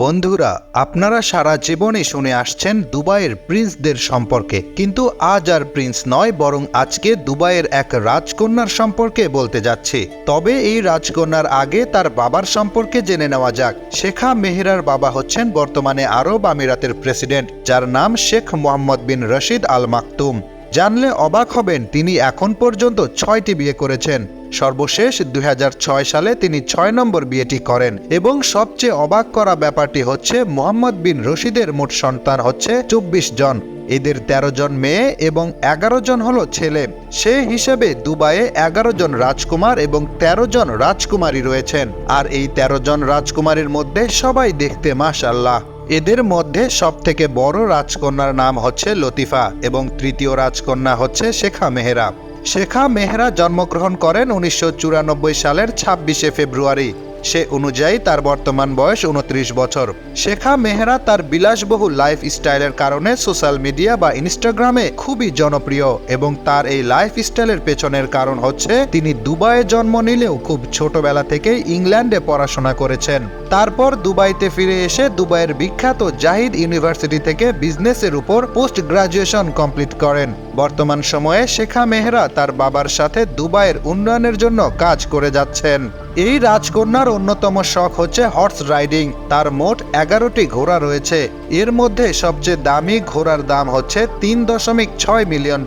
বন্ধুরা, আপনারা সারা জীবনই শুনে আসছেন দুবাইয়ের প্রিন্সদের সম্পর্কে, কিন্তু আজ আর প্রিন্স নয়, বরং আজকে দুবাইয়ের এক রাজকন্যার সম্পর্কে বলতে যাচ্ছি। তবে এই রাজকন্যার আগে তার বাবার সম্পর্কে জেনে নেওয়া যাক। শেখা মেহেরার বাবা হচ্ছেন বর্তমানে আরব আমিরাতের প্রেসিডেন্ট, যার নাম শেখ মোহাম্মদ বিন রশিদ আল মাকতুম। জানলে অবাক হবেন, তিনি এখন পর্যন্ত 6টি বিয়ে করেছেন। সর্বশেষ 2006 সালে তিনি 6 নম্বর বিয়েটি করেন। এবং সবচেয়ে অবাক করা ব্যাপারটি হচ্ছে, মোহাম্মদ বিন রশিদের মোট সন্তান হচ্ছে 24 জন। এদের 13 জন মেয়ে এবং 11 জন হলো ছেলে। সে হিসেবে দুবাইয়ে 11 জন রাজকুমার এবং 13 জন রাজকুমারী রয়েছেন। আর এই 13 জন রাজকুমারীর মধ্যে সবাই দেখতে মাশাআল্লাহ। এদের মধ্যে সবথেকে বড় রাজকন্যার নাম হচ্ছে লতিফা এবং তৃতীয় রাজকন্যা হচ্ছে শেখা মেহেরা। শেখা মেহেরা জন্মগ্রহণ করেন 1994 সালের 26শে ফেব্রুয়ারি। সে অনুযায়ী তার বর্তমান বয়স 29 বছর। শেখা মেহেরা তার বিলাসবহুল লাইফ স্টাইলের কারণে সোশ্যাল মিডিয়া বা ইনস্টাগ্রামে খুবই জনপ্রিয়, এবং তার এই লাইফ স্টাইলের পেছনের কারণ হচ্ছে তিনি দুবাইয়ে জন্ম নিলেও খুব ছোটবেলা থেকেই ইংল্যান্ডে পড়াশোনা করেছেন। তারপর দুবাইতে ফিরে এসে দুবাইয়ের বিখ্যাত জাহিদ ইউনিভার্সিটি থেকে বিজনেসের উপর পোস্ট গ্রাজুয়েশন কমপ্লিট করেন। বর্তমান সময়ে শেখা মেহেরা তার বাবার সাথে দুবাইয়ের উন্নয়নের জন্য কাজ করে যাচ্ছেন। এই রাজকন্যার অন্যতম শখ হচ্ছে হর্স রাইডিং। তার মোট 11টি ঘোড়া রয়েছে। এর মধ্যে সবচেয়ে দামি ঘোড়ার দাম হচ্ছে $3.6 মিলিয়ন,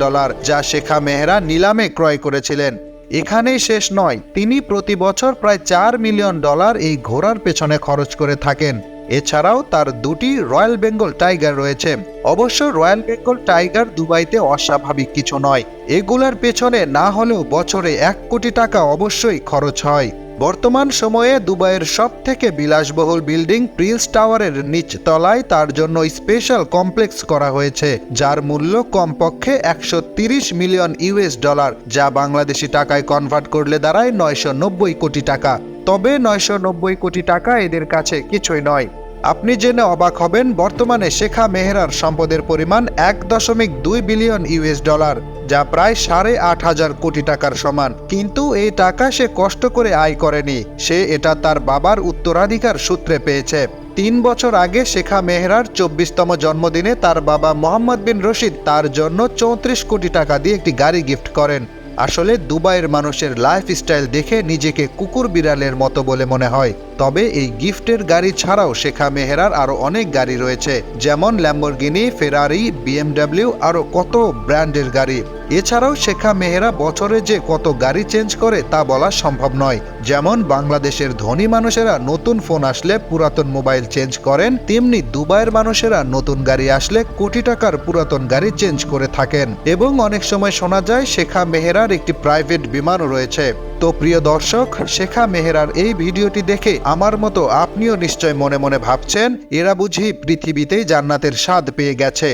যা শেখা মেহেরা নিলামে ক্রয় করেছিলেন। এখানেই শেষ নয়, তিনি প্রতি বছর প্রায় $4 মিলিয়ন এই ঘোড়ার পেছনে খরচ করে থাকেন। এছাড়াও তার 2টি রয়্যাল বেঙ্গল টাইগার রয়েছে। অবশ্য রয়্যাল বেঙ্গল টাইগার দুবাইতে অস্বাভাবিক কিছু নয়। এগুলার পেছনে না হলেও বছরে $1 কোটি অবশ্যই খরচ হয়। বর্তমান সময়ে দুবাইয়ের সবথেকে বিলাসবহুল বিল্ডিং প্রিন্স টাওয়ারের নিচ তলায় তার জন্য স্পেশাল কমপ্লেক্স করা হয়েছে, যার মূল্য কমপক্ষে $130 মিলিয়ন, যা বাংলাদেশি টাকায় কনভার্ট করলে দাঁড়ায় $990 কোটি। তবে $990 কোটি এদের কাছে কিছুই নয়। আপনি জেনে অবাক হবেন, বর্তমানে শেখা মেহেরার সম্পদের পরিমাণ $1.2 বিলিয়ন, যা প্রায় 8,500 কোটি টাকার সমান। কিন্তু এই টাকা সে কষ্ট করে আয় করেনি, সে এটা তার বাবার উত্তরাধিকার সূত্রে পেয়েছে। 3 বছর আগে শেখা মেহেরার 24তম জন্মদিনে তার বাবা মোহাম্মদ বিন রশিদ তার জন্য 34 কোটি টাকা দিয়ে একটি গাড়ি গিফট করেন। আসলে দুবাইয়ের মানুষের লাইফ স্টাইল দেখে নিজেকে কুকুর বিড়ালের মতো বলে মনে হয়। তবে এই গিফটের গাড়ি ছাড়াও শেখা মেহেরার আরো অনেক গাড়ি রয়েছে, যেমন ল্যাম্বরগিনি, ফেরারি, BMW, আরো কত ব্র্যান্ডের গাড়ি। এছাড়াও শেখা মেহেরা বছরে যে কত গাড়ি চেঞ্জ করে তা বলা সম্ভব নয়। যেমন বাংলাদেশের ধনী মানুষেরা নতুন ফোন আসলে পুরাতন মোবাইল চেঞ্জ করেন, তেমনি দুবাইয়ের মানুষেরা নতুন গাড়ি আসলে কোটি টাকার পুরাতন গাড়ি চেঞ্জ করে থাকেন। এবং অনেক সময় শোনা যায় শেখা মেহেরার একটি প্রাইভেট বিমানও রয়েছে। তো প্রিয় দর্শক, শেখা মেহেরার এই ভিডিওটি দেখে আমার মতো আপনিও নিশ্চয় মনে মনে ভাবছেন, এরা বুঝি পৃথিবীতেই জান্নাতের স্বাদ পেয়ে গেছে।